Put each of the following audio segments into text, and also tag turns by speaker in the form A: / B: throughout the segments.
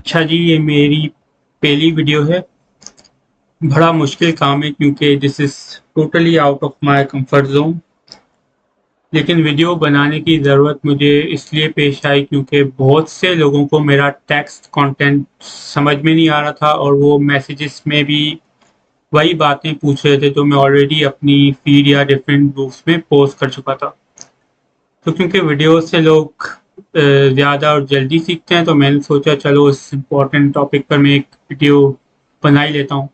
A: अच्छा जी, ये मेरी पहली वीडियो है। बड़ा मुश्किल काम है क्योंकि this is totally out of my comfort zone. लेकिन वीडियो बनाने की ज़रूरत मुझे इसलिए पेश आई क्योंकि बहुत से लोगों को मेरा टेक्स्ट कंटेंट समझ में नहीं आ रहा था और वो मैसेजेस में भी वही बातें पूछ रहे थे जो मैं ऑलरेडी अपनी फीड या डिफरेंट ग्रुप्स में पोस्ट कर चुका था। तो क्योंकि वीडियो से लोग ज़्यादा और जल्दी सीखते हैं तो मैंने सोचा चलो इस इम्पोर्टेंट टॉपिक पर मैं एक वीडियो बना ही लेता हूँ।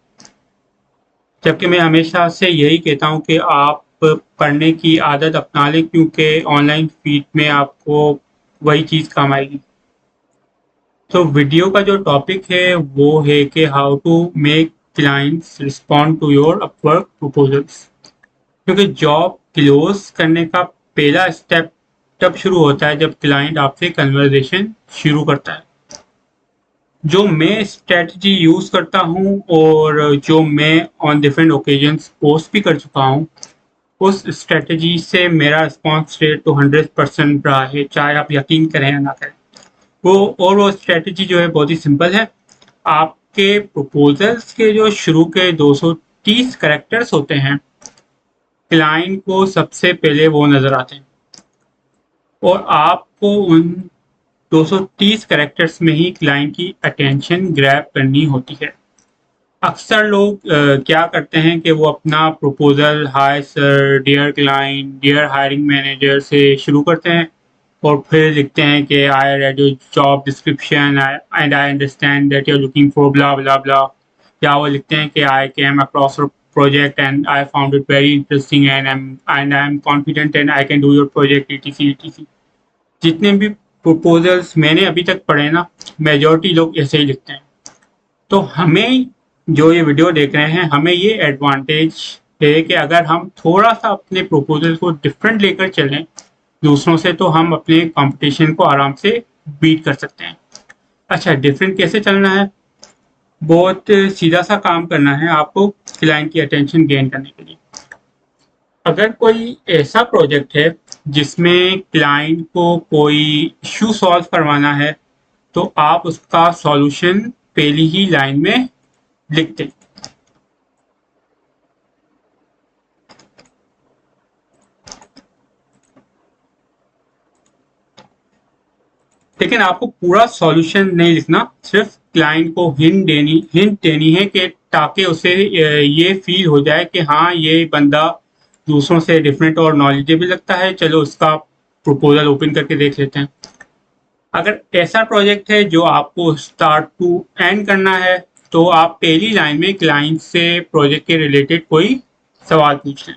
A: जबकि मैं हमेशा से यही कहता हूँ कि आप पढ़ने की आदत अपना लें क्योंकि ऑनलाइन फीड में आपको वही चीज़ काम आएगी। तो वीडियो का जो टॉपिक है वो है कि how to make clients respond to your Upwork proposals. क्योंकि जॉब क्लोज करने का पहला स्टेप तब शुरू होता है जब क्लाइंट आपसे कन्वर्सेशन शुरू करता है। जो मैं स्ट्रेटजी यूज करता हूँ और जो मैं ऑन डिफरेंट ओकेजन्स पोस्ट भी कर चुका हूँ, उस स्ट्रेटजी से मेरा रिस्पॉन्स रेट तो 100% रहा है, चाहे आप यकीन करें या ना करें। वो स्ट्रेटजी जो है बहुत ही सिंपल है। आपके प्रपोजल्स के जो शुरू के 230 कैरेक्टर्स होते हैं, क्लाइंट को सबसे पहले वो नजर आते हैं और आपको उन 230 कैरेक्टर्स में ही क्लाइंट की अटेंशन ग्रैब करनी होती है। अक्सर लोग क्या करते हैं कि वो अपना proposal hi sir, dear client, dear hiring manager से शुरू करते हैं और फिर लिखते हैं कि I read your job description and I understand that you are looking for blah blah blah. या वो लिखते हैं कि I came across your project and I found it very interesting and I am confident and I can do your project etc etc। जितने भी proposals मैंने अभी तक पढ़े ना, मेजॉरिटी लोग ऐसे ही लिखते हैं। तो हमें जो ये वीडियो देख रहे हैं, हमें ये एडवांटेज है कि अगर हम थोड़ा सा अपने प्रपोजल को डिफरेंट लेकर चलें दूसरों से, तो हम अपने कंपटीशन को आराम से बीट कर सकते हैं। अच्छा, डिफरेंट कैसे चलना है? बहुत सीधा सा काम करना है आपको क्लाइंट की अटेंशन गेन करने के लिए। अगर कोई ऐसा प्रोजेक्ट है जिसमें क्लाइंट को कोई इशू सॉल्व करवाना है, तो आप उसका सॉल्यूशन पहली ही लाइन में लिख दें। लेकिन आपको पूरा सॉल्यूशन नहीं लिखना, सिर्फ क्लाइंट को हिंट देनी है कि ताकि उसे ये फील हो जाए कि हाँ, ये बंदा दूसरों से डिफरेंट और नॉलेजेबल लगता है, चलो उसका प्रपोजल ओपन करके देख लेते हैं। अगर ऐसा प्रोजेक्ट है जो आपको स्टार्ट टू एंड करना है, तो आप पहली लाइन में क्लाइंट से प्रोजेक्ट के रिलेटेड कोई सवाल पूछ लें।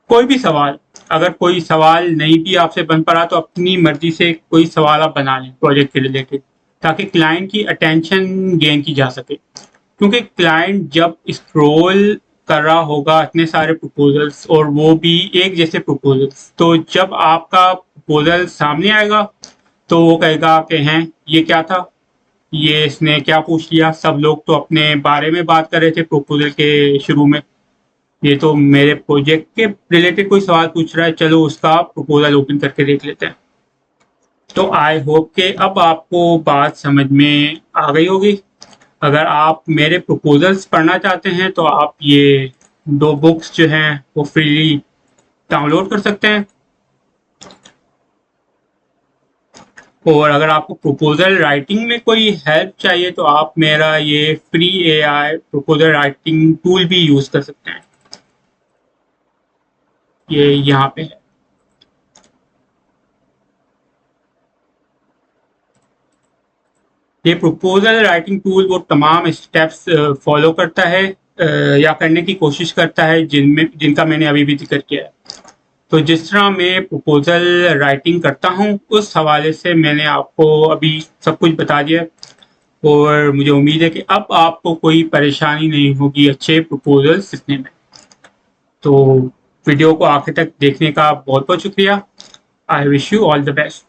A: कोई भी सवाल, अगर कोई सवाल नहीं भी आपसे बन पड़ा तो अपनी मर्जी से कोई सवाल आप बना लें प्रोजेक्ट के रिलेटेड, ताकि क्लाइंट की अटेंशन गेन की जा सके। क्योंकि क्लाइंट जब स्क्रॉल कर रहा होगा इतने सारे प्रपोजल्स और वो भी एक जैसे प्रपोजल्स, तो जब आपका प्रपोजल सामने आएगा तो वो कहेगा कि हैं ये क्या था, ये इसने क्या पूछ लिया, सब लोग तो अपने बारे में बात कर रहे थे प्रपोजल के शुरू में, ये तो मेरे प्रोजेक्ट के रिलेटेड कोई सवाल पूछ रहा है, चलो उसका प्रपोजल ओपन करके देख लेते हैं। तो आई होप कि अब आपको बात समझ में आ गई होगी। अगर आप मेरे प्रपोजल्स पढ़ना चाहते हैं तो आप ये दो बुक्स जो हैं वो फ्रीली डाउनलोड कर सकते हैं। और अगर आपको प्रपोजल राइटिंग में कोई हेल्प चाहिए तो आप मेरा ये free AI proposal writing tool भी यूज कर सकते हैं, ये यहाँ पे है। ये प्रपोजल राइटिंग टूल वो तमाम स्टेप्स फॉलो करता है या करने की कोशिश करता है जिनका मैंने अभी भी जिक्र किया है। तो जिस तरह मैं प्रपोजल राइटिंग करता हूँ उस हवाले से मैंने आपको अभी सब कुछ बता दिया, और मुझे उम्मीद है कि अब आपको कोई परेशानी नहीं होगी अच्छे प्रपोजल सीखने में। तो वीडियो को आखिर तक देखने का बहुत बहुत शुक्रिया। I wish you all the best.